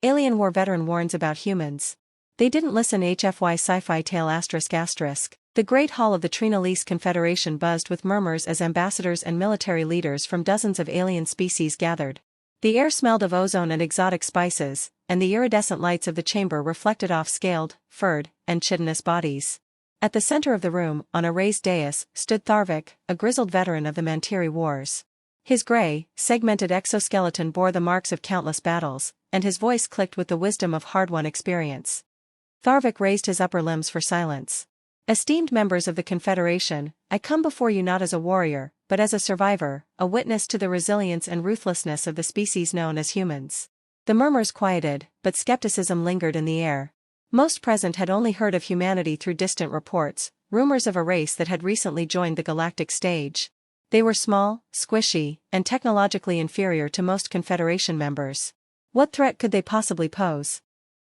Alien war veteran warns about humans. They didn't listen. HFY Sci-Fi tale ****. The Great Hall of the Trinalese Confederation buzzed with murmurs as ambassadors and military leaders from dozens of alien species gathered. The air smelled of ozone and exotic spices, and the iridescent lights of the chamber reflected off scaled, furred, and chitinous bodies. At the center of the room, on a raised dais, stood Tharvik, a grizzled veteran of the Mantiri Wars. His gray, segmented exoskeleton bore the marks of countless battles, and his voice clicked with the wisdom of hard-won experience. Tharvik raised his upper limbs for silence. Esteemed members of the Confederation, I come before you not as a warrior, but as a survivor, a witness to the resilience and ruthlessness of the species known as humans. The murmurs quieted, but skepticism lingered in the air. Most present had only heard of humanity through distant reports, rumors of a race that had recently joined the galactic stage. They were small, squishy, and technologically inferior to most Confederation members. What threat could they possibly pose?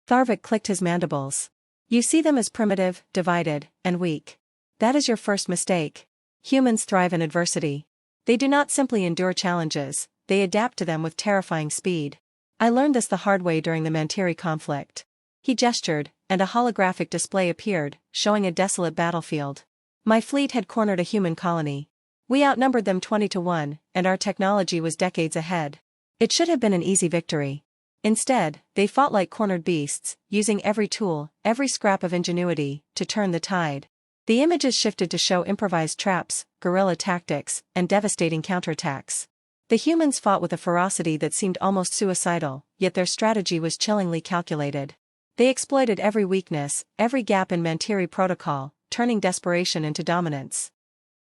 Tharvik clicked his mandibles. You see them as primitive, divided, and weak. That is your first mistake. Humans thrive in adversity. They do not simply endure challenges, they adapt to them with terrifying speed. I learned this the hard way during the Mantiri conflict. He gestured, and a holographic display appeared, showing a desolate battlefield. My fleet had cornered a human colony. We outnumbered them 20-1, and our technology was decades ahead. It should have been an easy victory. Instead, they fought like cornered beasts, using every tool, every scrap of ingenuity, to turn the tide. The images shifted to show improvised traps, guerrilla tactics, and devastating counterattacks. The humans fought with a ferocity that seemed almost suicidal, yet their strategy was chillingly calculated. They exploited every weakness, every gap in Mantiri protocol, turning desperation into dominance.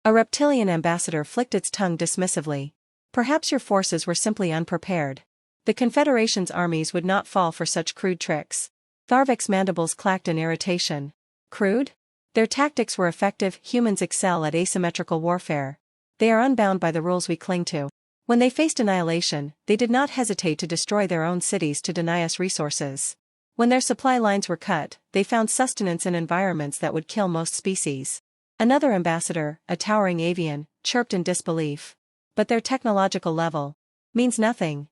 A reptilian ambassador flicked its tongue dismissively. Perhaps your forces were simply unprepared. The Confederation's armies would not fall for such crude tricks. Tharvik's mandibles clacked in irritation. Crude? Their tactics were effective. Humans excel at asymmetrical warfare. They are unbound by the rules we cling to. When they faced annihilation, they did not hesitate to destroy their own cities to deny us resources. When their supply lines were cut, they found sustenance in environments that would kill most species. Another ambassador, a towering avian, chirped in disbelief. But their technological level means nothing.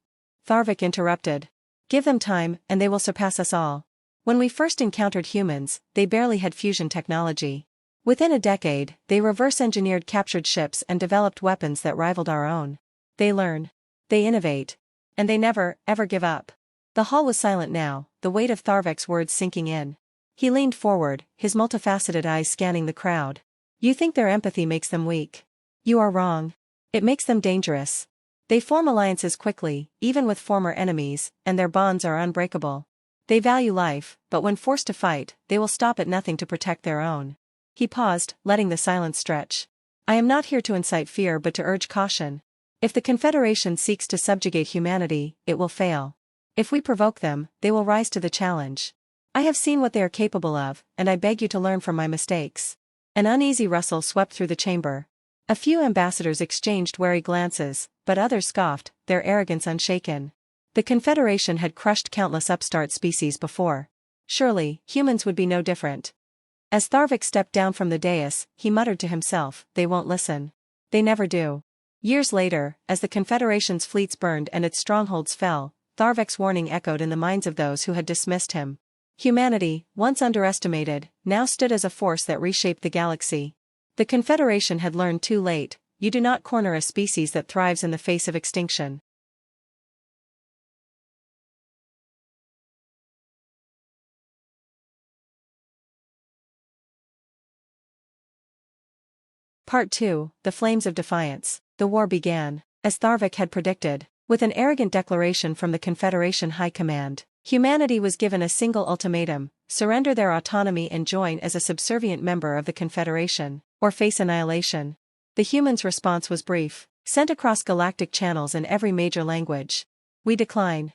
Tharvik interrupted. Give them time, and they will surpass us all. When we first encountered humans, they barely had fusion technology. Within a decade, they reverse-engineered captured ships and developed weapons that rivaled our own. They learn. They innovate. And they never, ever give up. The hall was silent now, the weight of Tharvik's words sinking in. He leaned forward, his multifaceted eyes scanning the crowd. You think their empathy makes them weak? You are wrong. It makes them dangerous. They form alliances quickly, even with former enemies, and their bonds are unbreakable. They value life, but when forced to fight, they will stop at nothing to protect their own. He paused, letting the silence stretch. I am not here to incite fear but to urge caution. If the Confederation seeks to subjugate humanity, it will fail. If we provoke them, they will rise to the challenge. I have seen what they are capable of, and I beg you to learn from my mistakes. An uneasy rustle swept through the chamber. A few ambassadors exchanged wary glances, but others scoffed, their arrogance unshaken. The Confederation had crushed countless upstart species before. Surely, humans would be no different. As Tharvik stepped down from the dais, he muttered to himself, they won't listen. They never do. Years later, as the Confederation's fleets burned and its strongholds fell, Tharvik's warning echoed in the minds of those who had dismissed him. Humanity, once underestimated, now stood as a force that reshaped the galaxy. The Confederation had learned too late, you do not corner a species that thrives in the face of extinction. Part 2, The Flames of Defiance. The war began, as Tharvik had predicted, with an arrogant declaration from the Confederation High Command. Humanity was given a single ultimatum: surrender their autonomy and join as a subservient member of the Confederation, or face annihilation. The humans' response was brief, sent across galactic channels in every major language. We decline.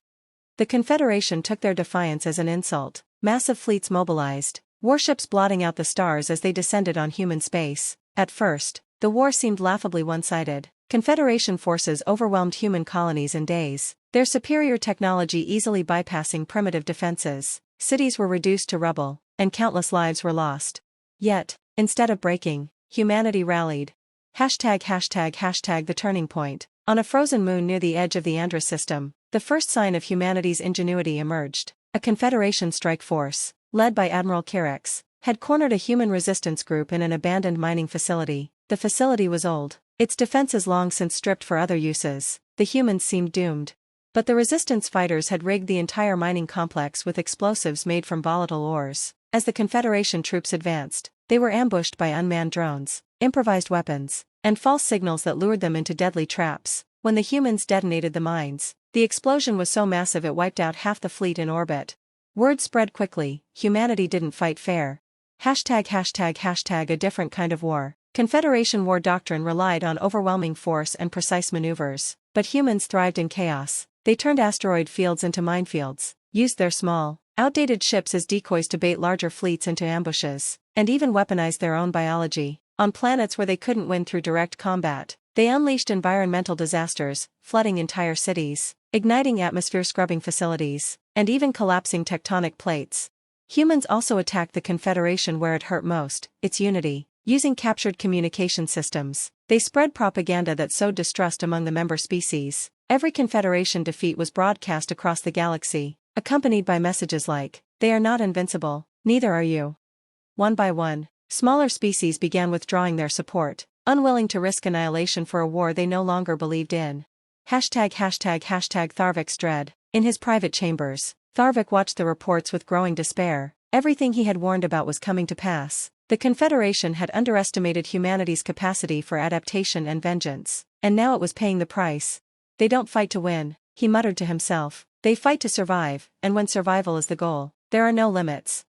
The Confederation took their defiance as an insult. Massive fleets mobilized, warships blotting out the stars as they descended on human space. At first, the war seemed laughably one-sided. Confederation forces overwhelmed human colonies in days, their superior technology easily bypassing primitive defenses. Cities were reduced to rubble, and countless lives were lost. Yet, instead of breaking, humanity rallied. #####The turning point. On a frozen moon near the edge of the Andrus system, the first sign of humanity's ingenuity emerged. A Confederation strike force, led by Admiral Kirex, had cornered a human resistance group in an abandoned mining facility. The facility was old, its defenses long since stripped for other uses. The humans seemed doomed. But the resistance fighters had rigged the entire mining complex with explosives made from volatile ores. As the Confederation troops advanced, they were ambushed by unmanned drones, improvised weapons, and false signals that lured them into deadly traps. When the humans detonated the mines, the explosion was so massive it wiped out half the fleet in orbit. Word spread quickly, humanity didn't fight fair. ##### A different kind of war. Confederation war doctrine relied on overwhelming force and precise maneuvers, but humans thrived in chaos. They turned asteroid fields into minefields, used their small, outdated ships as decoys to bait larger fleets into ambushes, and even weaponized their own biology. On planets where they couldn't win through direct combat, they unleashed environmental disasters, flooding entire cities, igniting atmosphere-scrubbing facilities, and even collapsing tectonic plates. Humans also attacked the Confederation where it hurt most, its unity. Using captured communication systems, they spread propaganda that sowed distrust among the member species. Every Confederation defeat was broadcast across the galaxy, accompanied by messages like, "They are not invincible, neither are you." One by one, smaller species began withdrawing their support, unwilling to risk annihilation for a war they no longer believed in. ###Tharvik's dread. In his private chambers, Tharvik watched the reports with growing despair. Everything he had warned about was coming to pass. The Confederation had underestimated humanity's capacity for adaptation and vengeance, and now it was paying the price. "They don't fight to win," he muttered to himself. "They fight to survive, and when survival is the goal, there are no limits."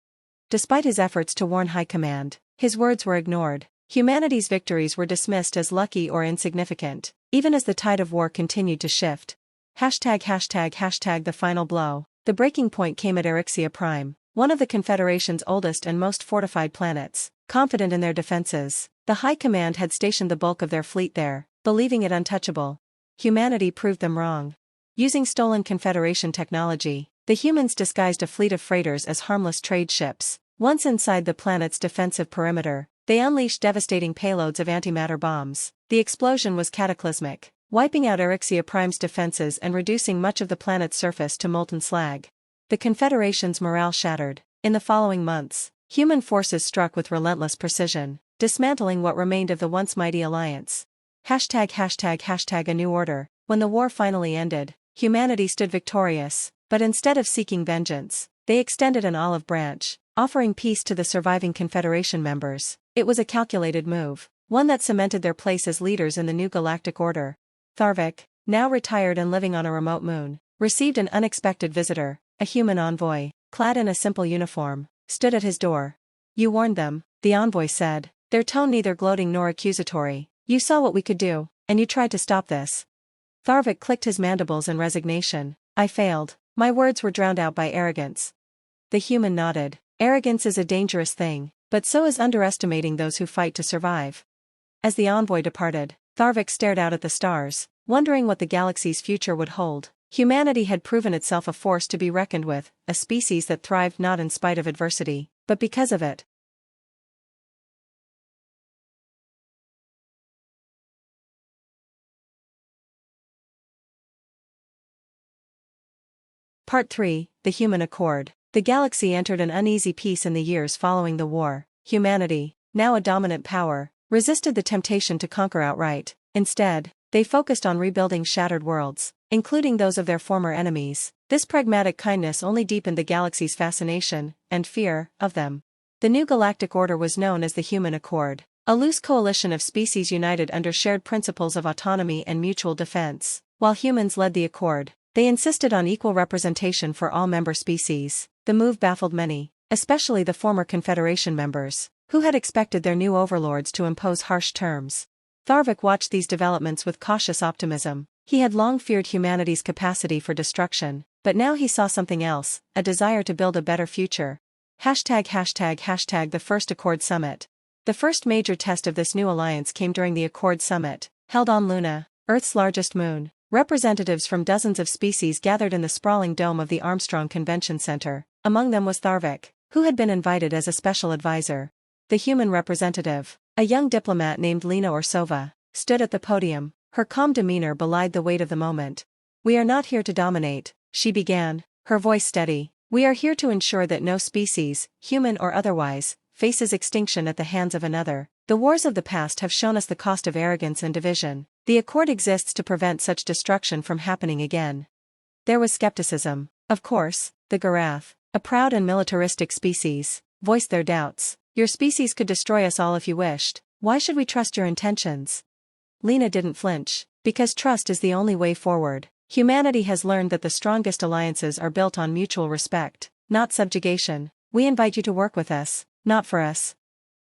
Despite his efforts to warn High Command, his words were ignored. Humanity's victories were dismissed as lucky or insignificant, even as the tide of war continued to shift. ###The final blow. The breaking point came at Erixia Prime, one of the Confederation's oldest and most fortified planets. Confident in their defenses, the High Command had stationed the bulk of their fleet there, believing it untouchable. Humanity proved them wrong. Using stolen Confederation technology, the humans disguised a fleet of freighters as harmless trade ships. Once inside the planet's defensive perimeter, they unleashed devastating payloads of antimatter bombs. The explosion was cataclysmic, wiping out Erixia Prime's defenses and reducing much of the planet's surface to molten slag. The Confederation's morale shattered. In the following months, human forces struck with relentless precision, dismantling what remained of the once mighty alliance. ###A new order. When the war finally ended, humanity stood victorious, but instead of seeking vengeance, they extended an olive branch, offering peace to the surviving Confederation members. It was a calculated move, one that cemented their place as leaders in the new galactic order. Tharvik, now retired and living on a remote moon, received an unexpected visitor. A human envoy, clad in a simple uniform, stood at his door. "You warned them," the envoy said, their tone neither gloating nor accusatory. "You saw what we could do, and you tried to stop this." Tharvik clicked his mandibles in resignation. "I failed. My words were drowned out by arrogance." The human nodded. "Arrogance is a dangerous thing, but so is underestimating those who fight to survive." As the envoy departed, Tharvik stared out at the stars, wondering what the galaxy's future would hold. Humanity had proven itself a force to be reckoned with, a species that thrived not in spite of adversity, but because of it. Part 3, The Human Accord. The galaxy entered an uneasy peace in the years following the war. Humanity, now a dominant power, resisted the temptation to conquer outright. Instead, they focused on rebuilding shattered worlds, including those of their former enemies. This pragmatic kindness only deepened the galaxy's fascination, and fear, of them. The new galactic order was known as the Human Accord, a loose coalition of species united under shared principles of autonomy and mutual defense. While humans led the accord, they insisted on equal representation for all member species. The move baffled many, especially the former Confederation members, who had expected their new overlords to impose harsh terms. Tharvik watched these developments with cautious optimism. He had long feared humanity's capacity for destruction, but now he saw something else, a desire to build a better future. ###The First Accord Summit. The first major test of this new alliance came during the Accord Summit, held on Luna, Earth's largest moon. Representatives from dozens of species gathered in the sprawling dome of the Armstrong Convention Center. Among them was Tharvik, who had been invited as a special advisor. The human representative, a young diplomat named Lena Orsova, stood at the podium. Her calm demeanor belied the weight of the moment. "We are not here to dominate," she began, her voice steady. "We are here to ensure that no species, human or otherwise, faces extinction at the hands of another. The wars of the past have shown us the cost of arrogance and division. The Accord exists to prevent such destruction from happening again." There was skepticism. Of course, the Garath, a proud and militaristic species, voiced their doubts. "Your species could destroy us all if you wished. Why should we trust your intentions?" Lena didn't flinch. "Because trust is the only way forward. Humanity has learned that the strongest alliances are built on mutual respect, not subjugation. We invite you to work with us, not for us."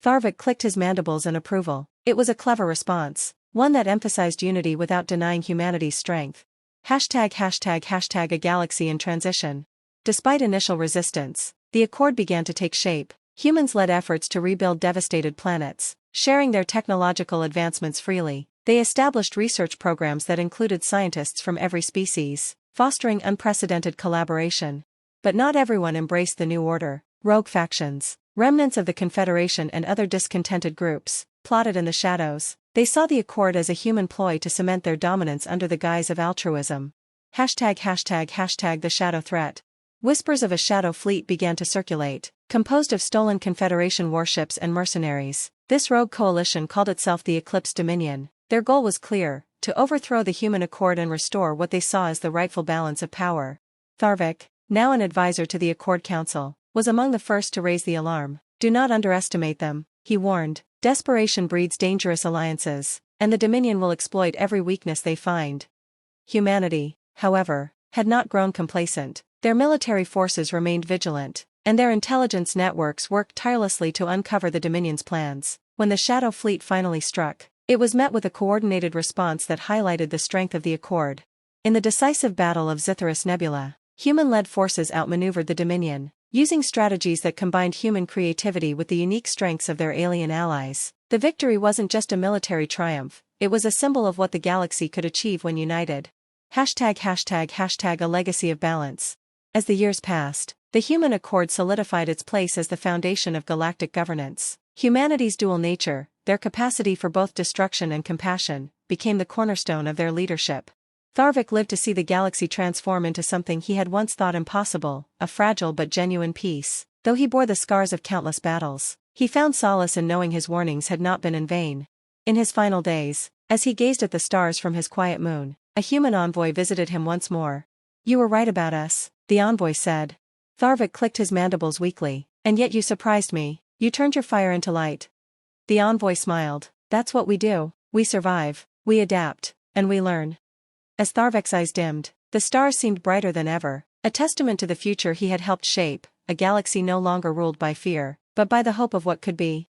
Tharvik clicked his mandibles in approval. It was a clever response, one that emphasized unity without denying humanity's strength. ##### A galaxy in transition. Despite initial resistance, the Accord began to take shape. Humans led efforts to rebuild devastated planets, sharing their technological advancements freely. They established research programs that included scientists from every species, fostering unprecedented collaboration. But not everyone embraced the new order. Rogue factions, remnants of the Confederation and other discontented groups, plotted in the shadows. They saw the Accord as a human ploy to cement their dominance under the guise of altruism. #### The shadow threat. Whispers of a shadow fleet began to circulate, composed of stolen Confederation warships and mercenaries. This rogue coalition called itself the Eclipse Dominion. Their goal was clear: to overthrow the human Accord and restore what they saw as the rightful balance of power. Tharvik, now an advisor to the Accord Council, was among the first to raise the alarm. "Do not underestimate them," he warned. "Desperation breeds dangerous alliances, and the Dominion will exploit every weakness they find." Humanity, however, had not grown complacent. Their military forces remained vigilant, and their intelligence networks worked tirelessly to uncover the Dominion's plans. When the Shadow Fleet finally struck, it was met with a coordinated response that highlighted the strength of the Accord. In the decisive Battle of Zitharus Nebula, human-led forces outmaneuvered the Dominion, using strategies that combined human creativity with the unique strengths of their alien allies. The victory wasn't just a military triumph, it was a symbol of what the galaxy could achieve when united. ##### A legacy of balance. As the years passed, the Human Accord solidified its place as the foundation of galactic governance. Humanity's dual nature, their capacity for both destruction and compassion, became the cornerstone of their leadership. Tharvik lived to see the galaxy transform into something he had once thought impossible, a fragile but genuine peace. Though he bore the scars of countless battles, he found solace in knowing his warnings had not been in vain. In his final days, as he gazed at the stars from his quiet moon, a human envoy visited him once more. "You were right about us," the envoy said. Tharvik clicked his mandibles weakly. "And yet you surprised me. You turned your fire into light." The envoy smiled. "That's what we do. We survive, we adapt, and we learn." As Tharvik's eyes dimmed, the stars seemed brighter than ever, a testament to the future he had helped shape, a galaxy no longer ruled by fear, but by the hope of what could be.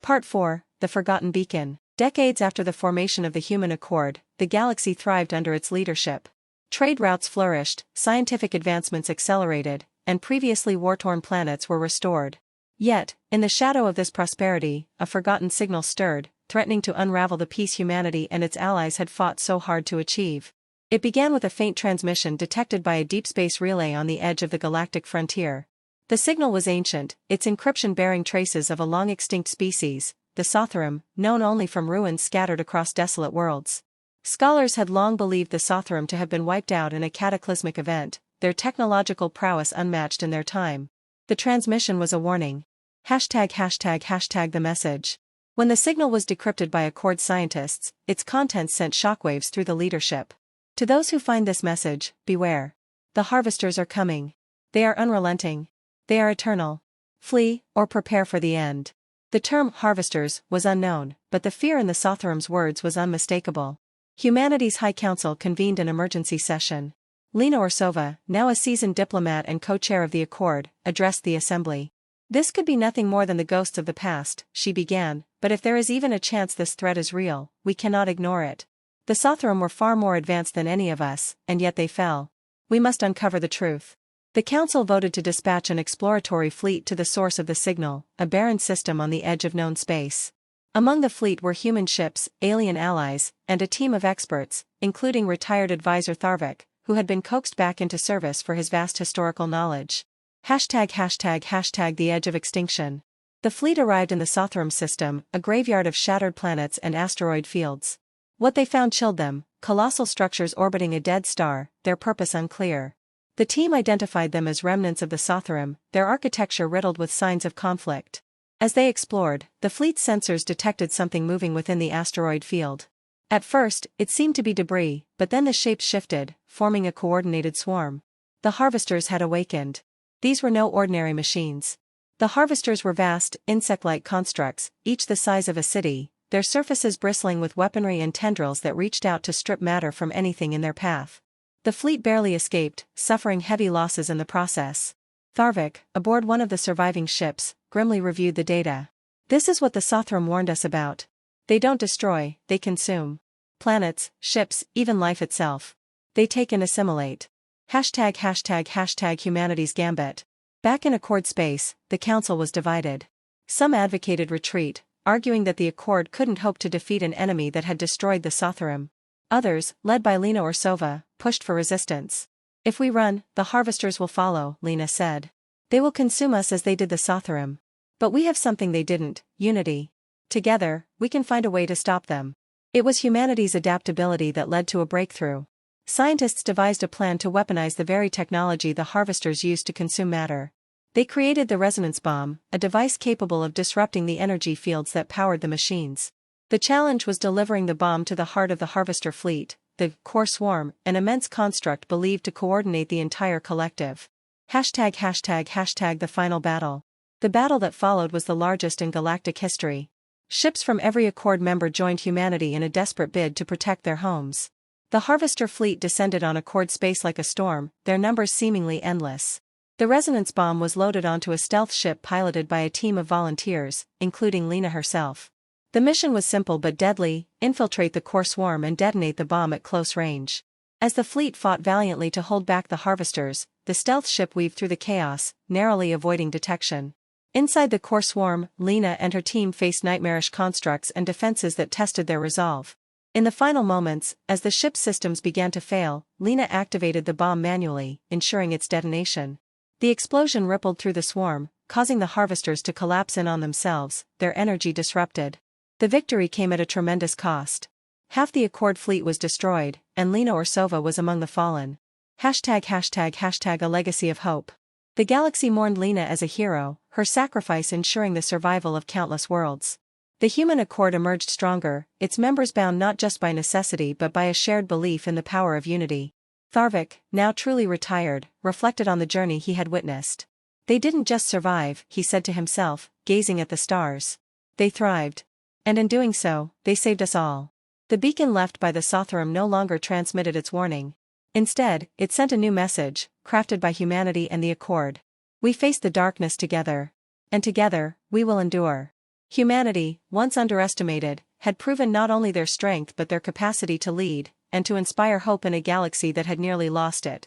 Part 4, The Forgotten Beacon. Decades after the formation of the Human Accord, the galaxy thrived under its leadership. Trade routes flourished, scientific advancements accelerated, and previously war-torn planets were restored. Yet, in the shadow of this prosperity, a forgotten signal stirred, threatening to unravel the peace humanity and its allies had fought so hard to achieve. It began with a faint transmission detected by a deep space relay on the edge of the galactic frontier. The signal was ancient, its encryption bearing traces of a long-extinct species, the Sotharum, known only from ruins scattered across desolate worlds. Scholars had long believed the Sotharum to have been wiped out in a cataclysmic event, their technological prowess unmatched in their time. The transmission was a warning. ##### The message. When the signal was decrypted by Accord scientists, its contents sent shockwaves through the leadership. "To those who find this message, beware. The harvesters are coming. They are unrelenting. They are eternal. Flee, or prepare for the end." The term harvesters was unknown, but the fear in the Sotharum's words was unmistakable. Humanity's High Council convened an emergency session. Lena Orsova, now a seasoned diplomat and co-chair of the Accord, addressed the assembly. "This could be nothing more than the ghosts of the past," she began, "but if there is even a chance this threat is real, we cannot ignore it. The Sotharum were far more advanced than any of us, and yet they fell. We must uncover the truth." The council voted to dispatch an exploratory fleet to the source of the signal, a barren system on the edge of known space. Among the fleet were human ships, alien allies, and a team of experts, including retired advisor Tharvik, who had been coaxed back into service for his vast historical knowledge. Hashtag the edge of extinction. The fleet arrived in the Sothrum system, a graveyard of shattered planets and asteroid fields. What they found chilled them, colossal structures orbiting a dead star, their purpose unclear. The team identified them as remnants of the Sothrum, their architecture riddled with signs of conflict. As they explored, the fleet's sensors detected something moving within the asteroid field. At first, it seemed to be debris, but then the shapes shifted, forming a coordinated swarm. The harvesters had awakened. These were no ordinary machines. The harvesters were vast, insect-like constructs, each the size of a city, their surfaces bristling with weaponry and tendrils that reached out to strip matter from anything in their path. The fleet barely escaped, suffering heavy losses in the process. Tharvik, aboard one of the surviving ships, grimly reviewed the data. "This is what the Sothrum warned us about. They don't destroy, they consume. Planets, ships, even life itself. They take and assimilate." Hashtag humanity's gambit. Back in Accord space, the council was divided. Some advocated retreat, arguing that the Accord couldn't hope to defeat an enemy that had destroyed the Sothrum. Others, led by Lena Orsova, pushed for resistance. "If we run, the harvesters will follow," Lena said. "They will consume us as they did the Sothrum. But we have something they didn't, unity. Together, we can find a way to stop them." It was humanity's adaptability that led to a breakthrough. Scientists devised a plan to weaponize the very technology the harvesters used to consume matter. They created the resonance bomb, a device capable of disrupting the energy fields that powered the machines. The challenge was delivering the bomb to the heart of the harvester fleet, the core swarm, an immense construct believed to coordinate the entire collective. Hashtag the final battle. The battle that followed was the largest in galactic history. Ships from every Accord member joined humanity in a desperate bid to protect their homes. The harvester fleet descended on Accord space like a storm, their numbers seemingly endless. The resonance bomb was loaded onto a stealth ship piloted by a team of volunteers, including Lena herself. The mission was simple but deadly: infiltrate the core swarm and detonate the bomb at close range. As the fleet fought valiantly to hold back the harvesters, the stealth ship weaved through the chaos, narrowly avoiding detection. Inside the core swarm, Lena and her team faced nightmarish constructs and defenses that tested their resolve. In the final moments, as the ship's systems began to fail, Lena activated the bomb manually, ensuring its detonation. The explosion rippled through the swarm, causing the harvesters to collapse in on themselves, their energy disrupted. The victory came at a tremendous cost. Half the Accord fleet was destroyed, and Lena Orsova was among the fallen. Hashtag a legacy of hope. The galaxy mourned Lena as a hero, her sacrifice ensuring the survival of countless worlds. The human Accord emerged stronger, its members bound not just by necessity but by a shared belief in the power of unity. Tharvik, now truly retired, reflected on the journey he had witnessed. "They didn't just survive," he said to himself, gazing at the stars. "They thrived. And in doing so, they saved us all." The beacon left by the Sothrum no longer transmitted its warning. Instead, it sent a new message, crafted by humanity and the Accord. "We face the darkness together. And together, we will endure." Humanity, once underestimated, had proven not only their strength but their capacity to lead, and to inspire hope in a galaxy that had nearly lost it.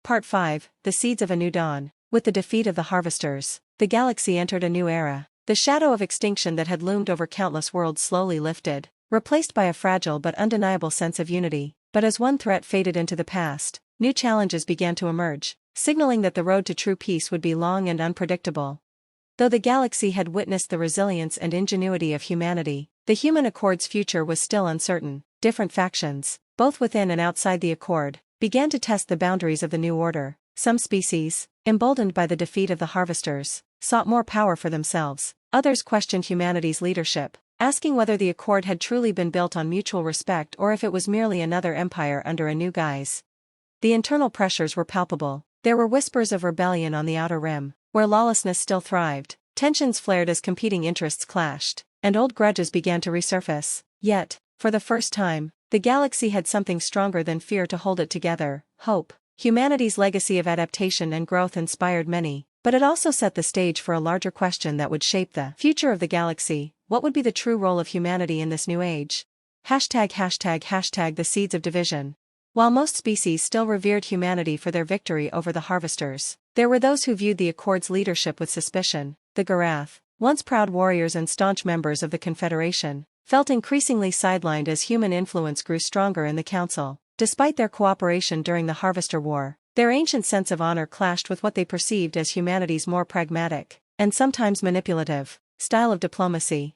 Part 5, The Seeds of a New Dawn. With the defeat of the harvesters, the galaxy entered a new era. The shadow of extinction that had loomed over countless worlds slowly lifted, replaced by a fragile but undeniable sense of unity. But as one threat faded into the past, new challenges began to emerge, signaling that the road to true peace would be long and unpredictable. Though the galaxy had witnessed the resilience and ingenuity of humanity, the human Accord's future was still uncertain. Different factions, both within and outside the Accord, began to test the boundaries of the new order. Some species, emboldened by the defeat of the harvesters, sought more power for themselves. Others questioned humanity's leadership, asking whether the Accord had truly been built on mutual respect or if it was merely another empire under a new guise. The internal pressures were palpable. There were whispers of rebellion on the outer rim, where lawlessness still thrived. Tensions flared as competing interests clashed, and old grudges began to resurface. Yet, for the first time, the galaxy had something stronger than fear to hold it together: hope. Humanity's legacy of adaptation and growth inspired many, but it also set the stage for a larger question that would shape the future of the galaxy. What would be the true role of humanity in this new age? Hashtag the seeds of division. While most species still revered humanity for their victory over the harvesters, there were those who viewed the Accord's leadership with suspicion. The Garath, once proud warriors and staunch members of the Confederation, felt increasingly sidelined as human influence grew stronger in the Council. Despite their cooperation during the Harvester War, their ancient sense of honor clashed with what they perceived as humanity's more pragmatic, and sometimes manipulative, style of diplomacy.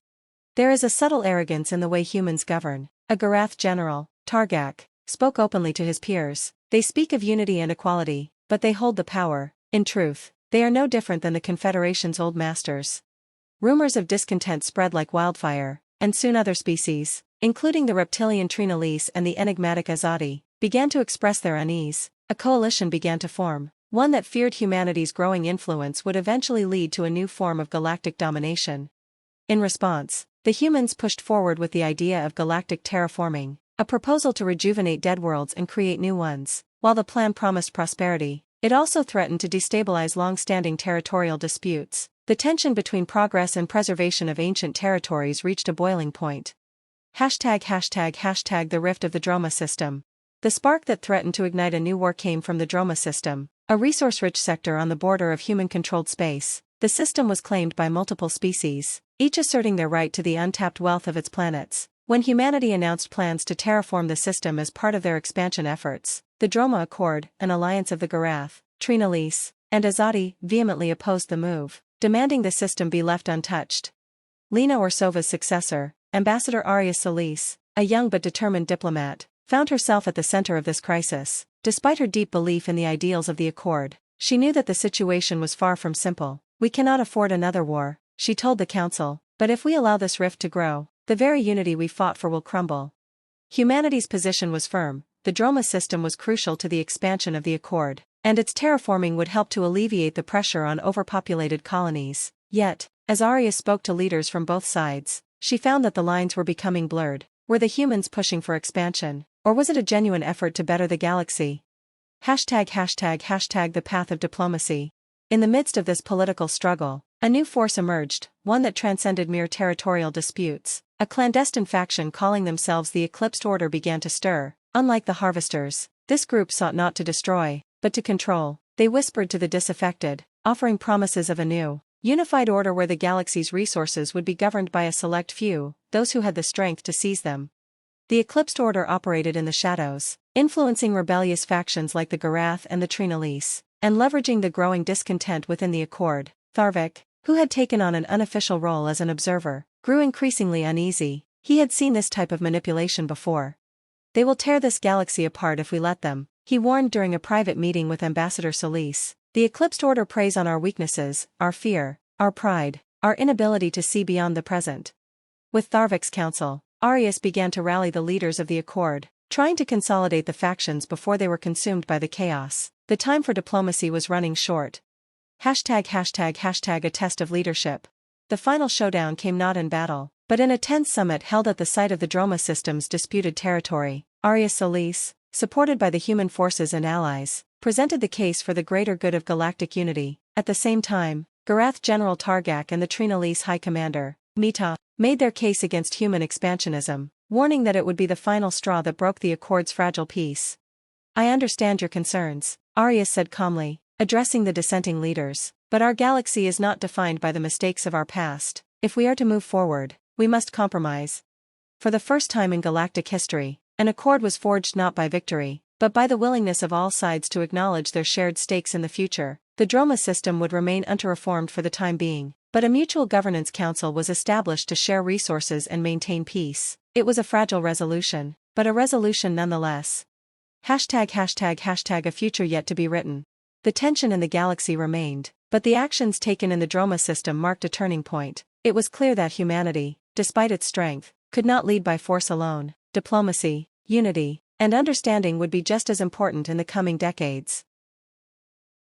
There is a subtle arrogance in the way humans govern. A Garath general, Targak, spoke openly to his peers. They speak of unity and equality, but they hold the power. In truth, they are no different than the Confederation's old masters. Rumors of discontent spread like wildfire, and soon other species, including the reptilian Trinalese and the enigmatic Azadi, began to express their unease. A coalition began to form, one that feared humanity's growing influence would eventually lead to a new form of galactic domination. In response, the humans pushed forward with the idea of galactic terraforming, a proposal to rejuvenate dead worlds and create new ones. While the plan promised prosperity, it also threatened to destabilize long-standing territorial disputes. The tension between progress and preservation of ancient territories reached a boiling point. ###The rift of the Droma system. The spark that threatened to ignite a new war came from the Droma system, a resource-rich sector on the border of human-controlled space. The system was claimed by multiple species, each asserting their right to the untapped wealth of its planets. When humanity announced plans to terraform the system as part of their expansion efforts, the Droma Accord, an alliance of the Garath, Trinalese, and Azadi, vehemently opposed the move, demanding the system be left untouched. Lena Orsova's successor, Ambassador Arias Solis, a young but determined diplomat, found herself at the center of this crisis. Despite her deep belief in the ideals of the Accord, she knew that the situation was far from simple. "We cannot afford another war," she told the Council, "but if we allow this rift to grow, the very unity we fought for will crumble." Humanity's position was firm. The Droma system was crucial to the expansion of the Accord, and its terraforming would help to alleviate the pressure on overpopulated colonies. Yet, as Arias spoke to leaders from both sides, she found that the lines were becoming blurred. Were the humans pushing for expansion, or was it a genuine effort to better the galaxy? ###The path of diplomacy. In the midst of this political struggle, a new force emerged, one that transcended mere territorial disputes. A clandestine faction calling themselves the Eclipsed Order began to stir. Unlike the Harvesters, this group sought not to destroy, but to control. They whispered to the disaffected, offering promises of a new, unified order where the galaxy's resources would be governed by a select few, those who had the strength to seize them. The Eclipsed Order operated in the shadows, influencing rebellious factions like the Garath and the Trinalese, and leveraging the growing discontent within the Accord. Tharvik, who had taken on an unofficial role as an observer, grew increasingly uneasy. He had seen this type of manipulation before. "They will tear this galaxy apart if we let them," he warned during a private meeting with Ambassador Solis. "The Eclipsed Order preys on our weaknesses, our fear, our pride, our inability to see beyond the present." With Tharvik's counsel, Arias began to rally the leaders of the Accord, trying to consolidate the factions before they were consumed by the chaos. The time for diplomacy was running short. ###A test of leadership. The final showdown came not in battle, but in a tense summit held at the site of the Droma system's disputed territory. Arias Solis, supported by the human forces and allies, presented the case for the greater good of galactic unity. At the same time, Garath General Targak and the Trinalese High Commander, Mita, made their case against human expansionism, warning that it would be the final straw that broke the Accord's fragile peace. "I understand your concerns," Arias said calmly, addressing the dissenting leaders, "but our galaxy is not defined by the mistakes of our past. If we are to move forward, we must compromise." For the first time in galactic history, an accord was forged not by victory, but by the willingness of all sides to acknowledge their shared stakes in the future. The Droma system would remain unterraformed for the time being, but a mutual governance council was established to share resources and maintain peace. It was a fragile resolution, but a resolution nonetheless. ###A future yet to be written. The tension in the galaxy remained, but the actions taken in the Droma system marked a turning point. It was clear that humanity, despite its strength, could not lead by force alone. Diplomacy, unity, and understanding would be just as important in the coming decades.